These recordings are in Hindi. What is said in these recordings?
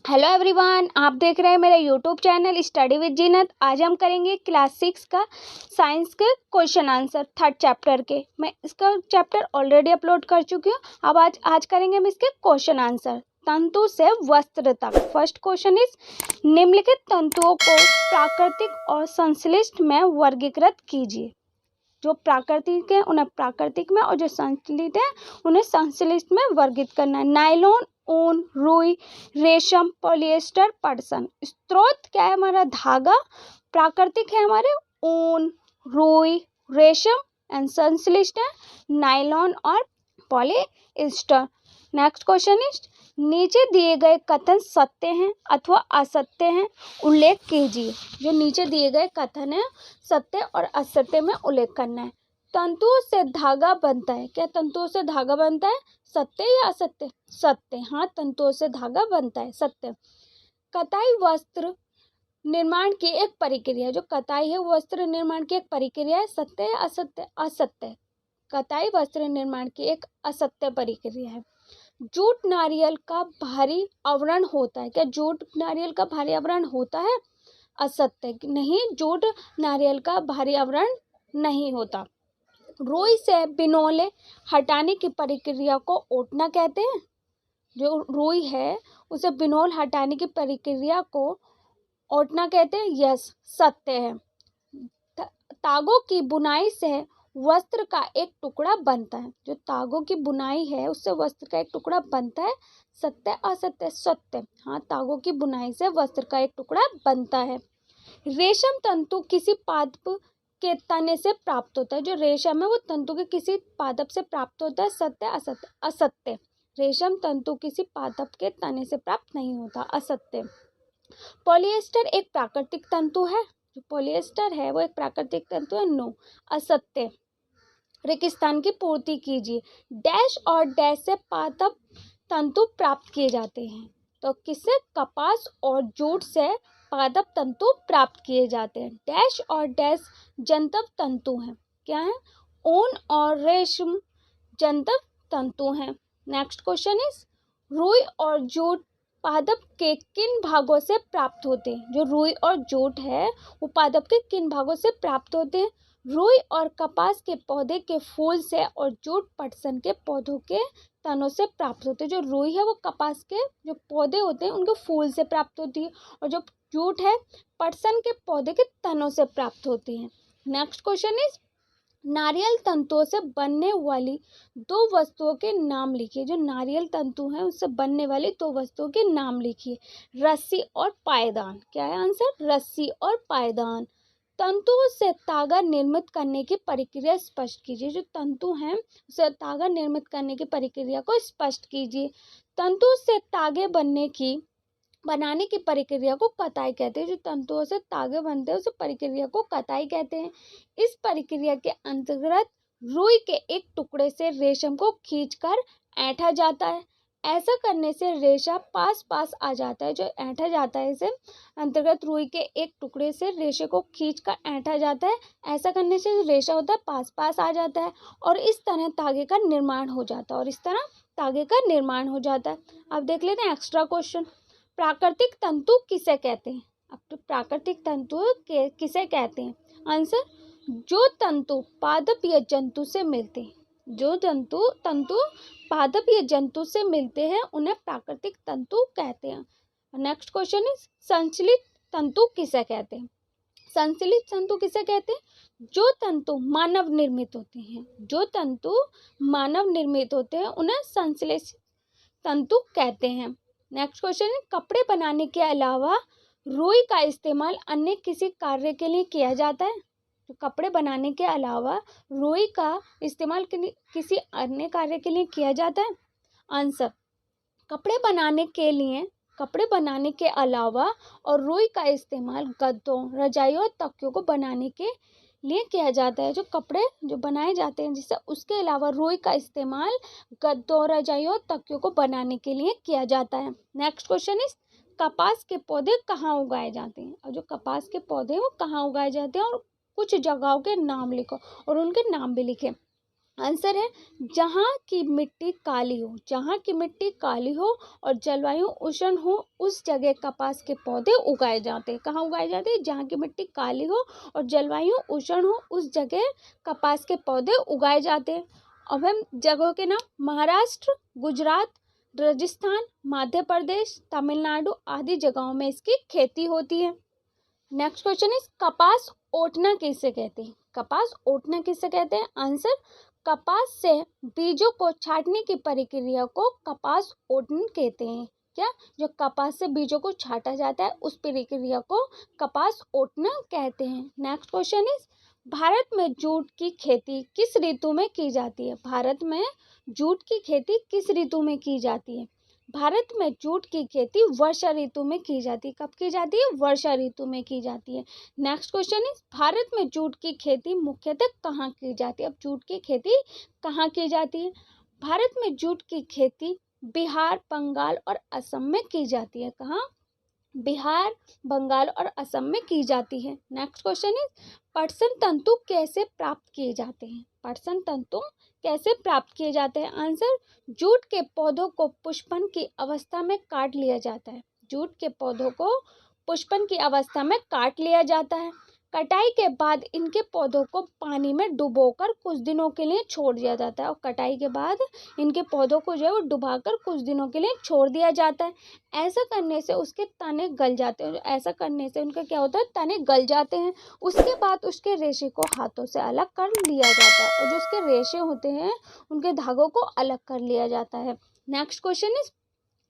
हेलो एवरीवन, आप देख रहे हैं मेरा यूट्यूब चैनल स्टडी विद जीनत। आज हम करेंगे क्लास 6 का साइंस के क्वेश्चन आंसर थर्ड चैप्टर के। मैं इसका चैप्टर ऑलरेडी अपलोड कर चुकी हूँ। अब आज करेंगे हम इसके क्वेश्चन आंसर। तंतु से वस्त्र तक। फर्स्ट क्वेश्चन इज निम्नलिखित तंतुओं को प्राकृतिक और संश्लिष्ट में वर्गीकृत कीजिए। जो प्राकृतिक है उन्हें प्राकृतिक में और जो संश्लिष्ट है उन्हें संश्लिष्ट में वर्गीकृत करना है। नायलॉन, ऊन, रुई, रेशम, पॉलिएस्टर, पटसन। स्रोत क्या है हमारा? धागा। प्राकृतिक है हमारे ऊन, रुई, रेशम एंड संश्लिष्ट है नायलॉन और पॉलिएस्टर। नेक्स्ट क्वेश्चन इज नीचे दिए गए कथन सत्य हैं अथवा असत्य हैं, उल्लेख कीजिए। जो नीचे दिए गए कथन है सत्य और असत्य में उल्लेख करना है। तंतुओं से धागा बनता है। क्या तंतुओं से धागा बनता है? सत्य या असत्य? सत्य। हाँ, तंतुओं से धागा बनता है, सत्य। कताई वस्त्र निर्माण की एक प्रक्रिया। जो कताई है वस्त्र निर्माण की एक प्रक्रिया है। सत्य या असत्य? असत्य। कताई वस्त्र निर्माण की एक असत्य प्रक्रिया है। जूट नारियल का भारी आवरण होता है। क्या जूट नारियल का भारी आवरण होता है? असत्य। नहीं, जूट नारियल का भारी आवरण नहीं होता। रुई से बिनौले हटाने की प्रक्रिया को ओटना कहते हैं। जो रुई है उसे बिनौल हटाने की प्रक्रिया को ओटना कहते हैं। यस, सत्य है। तागों की बुनाई से वस्त्र का एक टुकड़ा बनता है। जो तागों की बुनाई है उससे वस्त्र का एक टुकड़ा बनता है। सत्य असत्य? सत्य। हाँ, तागों की बुनाई से वस्त्र का एक टुकड़ा बनता है। रेशम तंतु किसी पादप के तने से प्राप्त होता है। जो रेशम है वो तंतु के किसी पादप से प्राप्त होता है। सत्य असत्य? असत्य। रेशम तंतु किसी पादप के तने से प्राप्त नहीं होता, असत्य। पॉलिएस्टर एक प्राकृतिक तंतु है। जो पॉलिएस्टर है वो एक प्राकृतिक तंतु है। नो, असत्य। रेगिस्तान की पूर्ति कीजिए। डैश और डैश से पादप तंतु प्राप्त किए जाते हैं। तो किससे? कपास और जूट से पादप तंतु प्राप्त किए जाते हैं। डैश और डैश जंतव तंतु हैं। क्या है? ऊन और रेशम जंतव तंतु हैं। नेक्स्ट क्वेश्चन इज रुई और जूट पादप के किन भागों से प्राप्त होते हैं? जो रुई और जूट है वो पादप के किन भागों से प्राप्त होते हैं? रुई और कपास के पौधे के फूल से और जूट पटसन के पौधों के तनों से प्राप्त होते हैं। जो रुई है वो कपास के जो पौधे होते हैं उनके फूल से प्राप्त होती है और जो जूट है पटसन के पौधे के तनों से प्राप्त होती है। नेक्स्ट क्वेश्चन इज नारियल तंतुओं से बनने वाली दो वस्तुओं के नाम लिखिए। जो नारियल तंतु हैं उससे बनने वाली दो वस्तुओं के नाम लिखिए। रस्सी और पायदान। क्या है आंसर? रस्सी और पायदान। तंतुओं से तागा निर्मित करने की प्रक्रिया स्पष्ट कीजिए। जो तंतु हैं उसे तागा निर्मित करने की प्रक्रिया को स्पष्ट कीजिए। तंतु से तागे बनाने की प्रक्रिया को कताई कहते हैं। जो तंतुओं से तागे बनते हैं उस प्रक्रिया को कताई कहते हैं। इस प्रक्रिया के अंतर्गत रुई के एक टुकड़े से रेशम को खींचकर ऐंठा जाता है। ऐसा करने से रेशा पास पास आ जाता है। जो ऐंठा जाता है इसे अंतर्गत रुई के एक टुकड़े से रेशे को खींचकर ऐंठा जाता है। ऐसा करने से रेशा होता है पास पास आ जाता है और इस तरह तागे का निर्माण हो जाता है। अब देख लेते हैं एक्स्ट्रा क्वेश्चन। प्राकृतिक तंतु किसे कहते हैं? अब तो प्राकृतिक तंतु किसे कहते हैं? आंसर, जो तंतु पादप या जंतु से मिलते हैं। जो तंतु पादप या जंतु से मिलते हैं उन्हें प्राकृतिक तंतु कहते हैं। नेक्स्ट क्वेश्चन इज संश्लिष्ट तंतु किसे कहते हैं? संश्लिष्ट तंतु किसे कहते हैं? जो तंतु मानव निर्मित होते हैं उन्हें संश्लिष्ट तंतु कहते हैं। नेक्स्ट क्वेश्चन है कपड़े बनाने के अलावा रुई का इस्तेमाल अन्य किसी कार्य के लिए किया जाता है? तो कपड़े बनाने के अलावा रुई का इस्तेमाल किसी अन्य कार्य के लिए किया जाता है? आंसर, कपड़े बनाने के अलावा और रुई का इस्तेमाल गद्दों, रजाइयों और तकियों को बनाने के लिए किया जाता है। जो कपड़े जो बनाए जाते हैं जिससे उसके अलावा रुई का इस्तेमाल गद्दों, रजाइयों और तकियों को बनाने के लिए किया जाता है। नेक्स्ट क्वेश्चन इज कपास के पौधे कहाँ उगाए जाते हैं? और जो कपास के पौधे वो कहाँ उगाए जाते हैं और कुछ जगहों के नाम लिखो और उनके नाम भी लिखे। आंसर है जहाँ की मिट्टी काली हो, जहाँ की मिट्टी काली हो और जलवायु उष्ण हो उस जगह कपास के पौधे उगाए जाते हैं। कहाँ उगाए जाते हैं? जहाँ की मिट्टी काली हो और जलवायु उष्ण हो उस जगह कपास के पौधे उगाए जाते हैं। अब हम जगहों के नाम, महाराष्ट्र, गुजरात, राजस्थान, मध्य प्रदेश, तमिलनाडु आदि जगहों में इसकी खेती होती है। नेक्स्ट क्वेश्चन इज कपास ओटना किसे कहते हैं? कपास ओटना किसे कहते हैं? आंसर कपास से बीजों को छांटने की प्रक्रिया को कपास ओटन कहते हैं। क्या? जो कपास से बीजों को छांटा जाता है उस प्रक्रिया को कपास ओटना कहते हैं। नेक्स्ट क्वेश्चन इज भारत में जूट की खेती किस ऋतु में की जाती है? भारत में जूट की खेती किस ऋतु में की जाती है? भारत में जूट की खेती वर्षा ऋतु में की जाती है। कब की जाती है? वर्षा ऋतु में की जाती है। नेक्स्ट क्वेश्चन इज भारत में जूट की खेती मुख्यतः कहाँ की जाती है? अब जूट की खेती कहाँ की जाती है? भारत में जूट की खेती बिहार, बंगाल और असम में की जाती है। कहाँ? बिहार, बंगाल और असम में की जाती है। नेक्स्ट क्वेश्चन इज पटसन तंतु कैसे प्राप्त किए जाते हैं? पटसन तंतु कैसे प्राप्त किए जाते हैं? आंसर जूट के पौधों को पुष्पन की अवस्था में काट लिया जाता है। जूट के पौधों को पुष्पन की अवस्था में काट लिया जाता है। कटाई के बाद इनके पौधों को पानी में डुबोकर कुछ दिनों के लिए छोड़ दिया जाता है। और कटाई के बाद इनके पौधों को जो है वो डुबाकर कुछ दिनों के लिए छोड़ दिया जाता है। ऐसा करने से उसके तने गल जाते हैं। ऐसा करने से उनका क्या होता है? तने गल जाते हैं। उसके बाद उसके रेशे को हाथों से अलग कर लिया जाता है और जो उसके रेशे होते हैं उनके धागों को अलग कर लिया जाता है। नेक्स्ट क्वेश्चन इज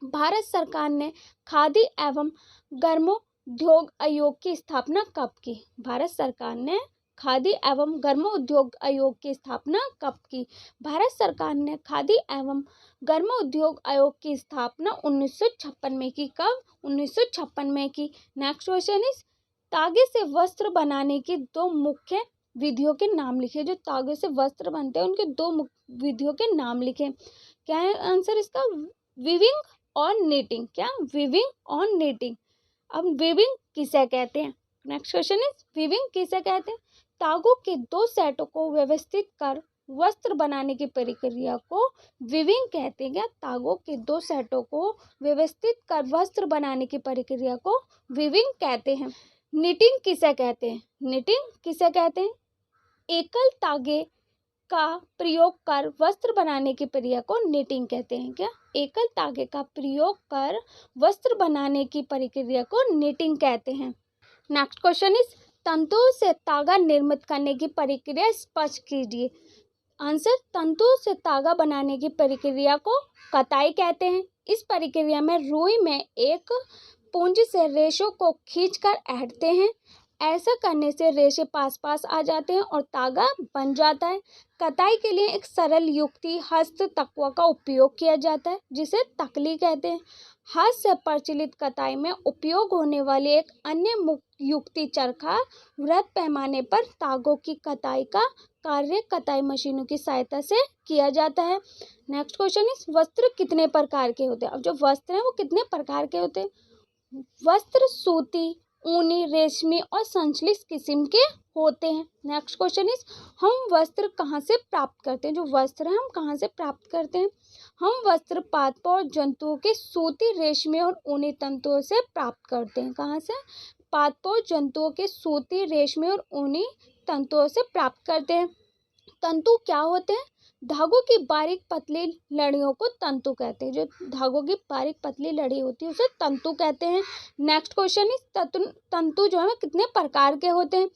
भारत सरकार ने खादी एवं ग्रामोद्योग आयोग की स्थापना कब की? भारत सरकार ने खादी एवं ग्रामोद्योग आयोग की स्थापना कब की? भारत सरकार ने खादी एवं ग्रामोद्योग आयोग की स्थापना 1956 में की। कब? 1956 में की। नेक्स्ट क्वेश्चन इज तागे से वस्त्र बनाने की दो मुख्य विधियों के नाम लिखे। जो तागे से वस्त्र बनते हैं उनके दो मुख्य विधियों के नाम लिखे। क्या है आंसर इसका? वीविंग और नीटिंग। क्या? वीविंग और नीटिंग। अब वीविंग किसे कहते हैं? नेक्स्ट क्वेश्चन इज वीविंग किसे कहते हैं? तागों के दो सेटों को व्यवस्थित कर वस्त्र बनाने की प्रक्रिया को वीविंग कहते हैं। क्या? तागों के दो सेटों को व्यवस्थित कर वस्त्र बनाने की प्रक्रिया को वीविंग कहते हैं। निटिंग किसे कहते हैं? निटिंग किसे कहते हैं? एकल तागे का प्रयोग कर वस्त्र बनाने की प्रक्रिया को निटिंग कहते हैं। क्या? एकल तागे का प्रयोग कर वस्त्र बनाने की प्रक्रिया को निटिंग कहते हैं। नेक्स्ट क्वेश्चन इज तंतुओं से तागा निर्मित करने की प्रक्रिया स्पष्ट कीजिए। आंसर तंतुओं से तागा बनाने की प्रक्रिया को कताई कहते हैं। इस प्रक्रिया में रुई में एक पुंज से रेशों को खींचकर ऐंठते हैं। ऐसा करने से रेशे पास पास आ जाते हैं और तागा बन जाता है। कताई के लिए एक सरल युक्ति हस्त तकवा का उपयोग किया जाता है जिसे तकली कहते हैं। हाथ से प्रचलित कताई में उपयोग होने वाली एक अन्य मुख्य युक्ति चरखा वृहत पैमाने पर तागों की कताई का कार्य कताई मशीनों की सहायता से किया जाता है। नेक्स्ट क्वेश्चन इज वस्त्र कितने प्रकार के होते हैं? अब जो वस्त्र हैं वो कितने प्रकार के होते हैं? वस्त्र सूती, ऊनी, रेशमी और संश्लिष्ट किस्म के होते हैं। नेक्स्ट क्वेश्चन इज हम वस्त्र कहाँ से प्राप्त करते हैं? जो वस्त्र हैं हम कहाँ से प्राप्त करते हैं? हम वस्त्र पादपों और जंतुओं के सूती, रेशमी और ऊनी तंतुओं से प्राप्त करते हैं। कहाँ से? पादपों, जंतुओं के सूती, रेशमी और ऊनी तंतुओं से प्राप्त करते हैं। तंतु क्या होते हैं? धागों की बारीक पतली लड़ियों को तंतु कहते हैं। जो धागों की बारीक पतली लड़ी होती है उसे तंतु कहते हैं। नेक्स्ट क्वेश्चन इज तंतु जो है कितने प्रकार के होते हैं?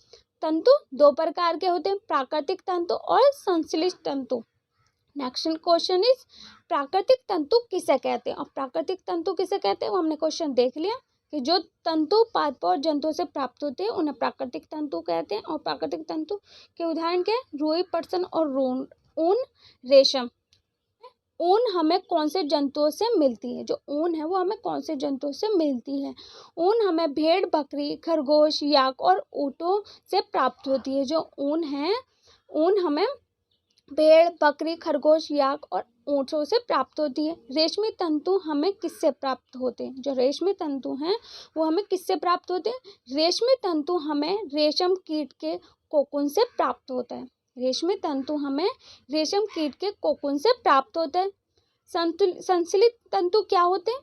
तंतु दो प्रकार के होते हैं, प्राकृतिक तंतु और संश्लिष्ट तंतु। नेक्स्ट क्वेश्चन इज प्राकृतिक तंतु किसे कहते हैं? और प्राकृतिक तंतु किसे कहते हैं वो हमने क्वेश्चन देख लिया कि जो तंतु पादपों और जंतुओं से प्राप्त होते हैं उन्हें प्राकृतिक तंतु कहते हैं। और प्राकृतिक तंतु के उदाहरण क्या है? रुई, पटसन और ऊन, रेशम। ऊन हमें कौन से जंतुओं से मिलती है? जो ऊन है वो हमें कौन से जंतुओं से मिलती है? ऊन हमें भेड़, बकरी, खरगोश, याक और ऊँटों से प्राप्त होती है। जो ऊन है ऊन हमें भेड़, बकरी, खरगोश, याक और ऊँटों से प्राप्त होती है। रेशमी तंतु हमें किससे प्राप्त होते हैं? जो रेशमी तंतु हैं वो हमें किससे प्राप्त होते हैं? रेशमी तंतु हमें रेशम कीट के कोकून से प्राप्त होता है। रेशमी तंतु हमें रेशम कीट के कोकून से प्राप्त होता है। संश्लेषित तंतु क्या होते हैं?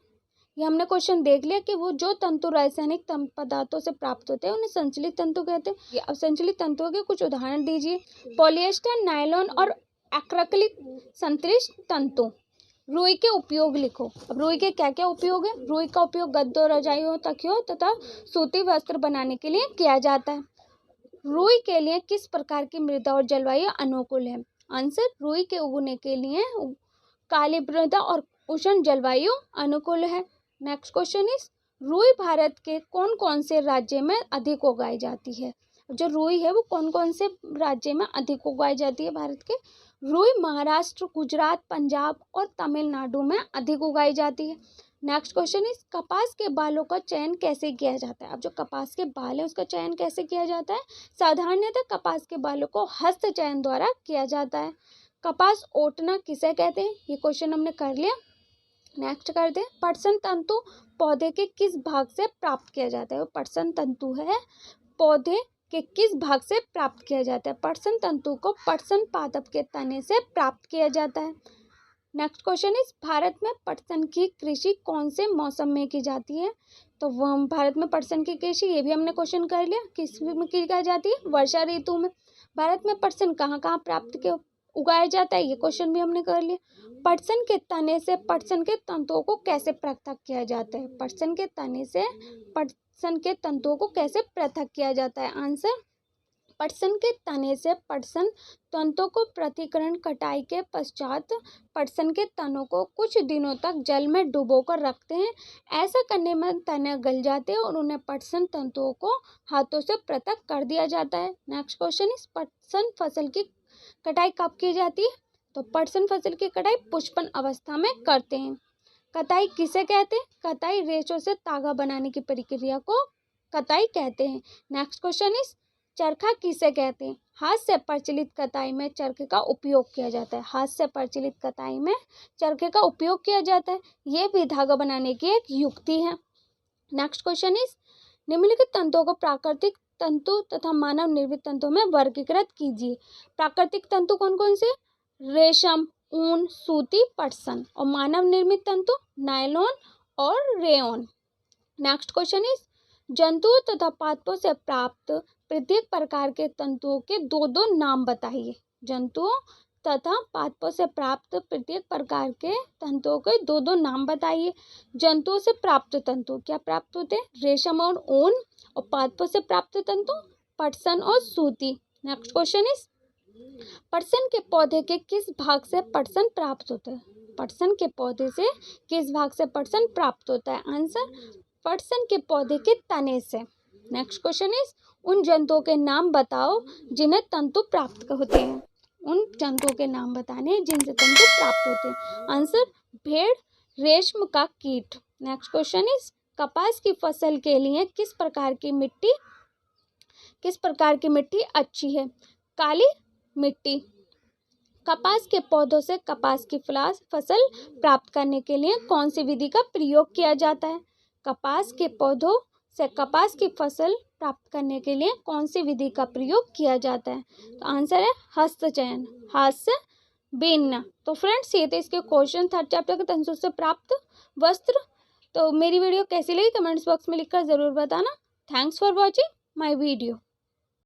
ये हमने क्वेश्चन देख लिया कि वो जो तंतु रासायनिक पदार्थों से प्राप्त होते हैं उन्हें संश्लेषित तंतु कहते हैं। अब संश्लेषित तंतुओं के कुछ उदाहरण दीजिए। पॉलिएस्टर, नायलॉन और एक्रिलिक संश्लेषित तंतु। रुई के उपयोग लिखो। अब रुई के क्या क्या उपयोग है? रुई का उपयोग गद्दों, रजाइयों, तकियों तथा सूती वस्त्र बनाने के लिए किया जाता है। रुई के लिए किस प्रकार की मृदा और जलवायु अनुकूल है? आंसर, रुई के उगने के लिए काली मृदा और उष्ण जलवायु अनुकूल है। नेक्स्ट क्वेश्चन इज, रुई भारत के कौन कौन से राज्य में अधिक उगाई जाती है? जो रुई है वो कौन कौन से राज्य में अधिक उगाई जाती है भारत के? रुई महाराष्ट्र, गुजरात, पंजाब और तमिलनाडु में अधिक उगाई जाती है। नेक्स्ट क्वेश्चन इज, कपास के बालों का चयन कैसे किया जाता है? अब जो कपास के बाल है उसका चयन कैसे किया जाता है? साधारणतः कपास के बालों को हस्त चयन द्वारा किया जाता है। कपास ओटना किसे कहते हैं? ये क्वेश्चन हमने कर लिया। नेक्स्ट करते हैं, पटसन तंतु पौधे के किस भाग से प्राप्त किया जाता है? वो पटसन तंतु है, पौधे के किस भाग से प्राप्त किया जाता है? पटसन तंतु को पटसन पादप के तने से प्राप्त किया जाता है। नेक्स्ट क्वेश्चन इज, भारत में पटसन की कृषि कौन से मौसम में की जाती है? तो वह भारत में पटसन की कृषि, ये भी हमने क्वेश्चन कर लिया, किस में की जाती है? वर्षा ऋतु में। भारत में पटसन कहाँ कहाँ प्राप्त के उगाया जाता है? ये क्वेश्चन भी हमने कर लिया। पटसन के तने से पटसन के तंतुओं को कैसे पृथक किया जाता है? पटसन के तने से पटसन के तंतुओं को कैसे पृथक किया जाता है? आंसर, पटसन के तने से पटसन तंतुओं को पृथक्करण कटाई के पश्चात पटसन के तनों को कुछ दिनों तक जल में डुबोकर रखते हैं। ऐसा करने में तने गल जाते हैं और उन्हें पटसन तंतुओं को हाथों से पृथक कर दिया जाता है। नेक्स्ट क्वेश्चन इस, पटसन फसल की कटाई कब की जाती है? तो पटसन फसल की कटाई पुष्पन अवस्था में करते हैं। कताई किसे कहते हैं? कताई रेशों से तागा बनाने की प्रक्रिया को कताई कहते हैं। नेक्स्ट क्वेश्चन इज, चरखा किसे कहते हैं? हाथ से प्रचलित कताई में चरखे का उपयोग किया जाता है। हाथ से प्रचलित कताई में चरखे का उपयोग किया जाता है। ये भी धागा बनाने की एक युक्ति है। नेक्स्ट क्वेश्चन इज, निम्नलिखित तंतुओं को प्राकृतिक तंतु तथा मानव निर्मित तंतुओं में वर्गीकृत कीजिए। प्राकृतिक तंतु कौन कौन से? रेशम, ऊन, सूती, पटसन। और मानव निर्मित तंतु नायलॉन और रेयॉन। नेक्स्ट क्वेश्चन इज, जंतुओं तथा पादपों से प्राप्त प्रत्येक प्रकार के तंतुओं के दो दो नाम बताइए। जंतुओं तथा पादपों से प्राप्त प्रत्येक प्रकार के तंतुओं के दो दो नाम बताइए। जंतुओं से प्राप्त तंतु क्या प्राप्त होते हैं? रेशम और ऊन। और पादपों से प्राप्त तंतु पटसन और सूती। नेक्स्ट क्वेश्चन इज, पटसन के पौधे के किस भाग से पटसन प्राप्त होता है? पटसन के पौधे से किस भाग से पटसन प्राप्त होता है? आंसर, पटसन के पौधे के तने से। नेक्स्ट क्वेश्चन इज, उन जंतुओं के नाम बताओ जिन्हें तंतु प्राप्त होते हैं। उन जंतुओं के नाम बताने जिनसे तंतु प्राप्त होते हैं। आंसर, भेड़, रेशम का कीट। नेक्स्ट क्वेश्चन इज, कपास की फसल के लिए किस प्रकार की मिट्टी अच्छी है? काली मिट्टी। कपास के पौधों से कपास की फसल प्राप्त करने के लिए कौन सी विधि का प्रयोग किया जाता है? कपास के पौधों से कपास की फसल प्राप्त करने के लिए कौन सी विधि का प्रयोग किया जाता है? तो आंसर है हस्त चयन, हाथ से बीनना। तो फ्रेंड्स, ये थे इसके क्वेश्चन थर्ड चैप्टर के तंतु से प्राप्त वस्त्र। तो मेरी वीडियो कैसी लगी कमेंट्स बॉक्स में लिखकर ज़रूर बताना। Thanks for watching my video.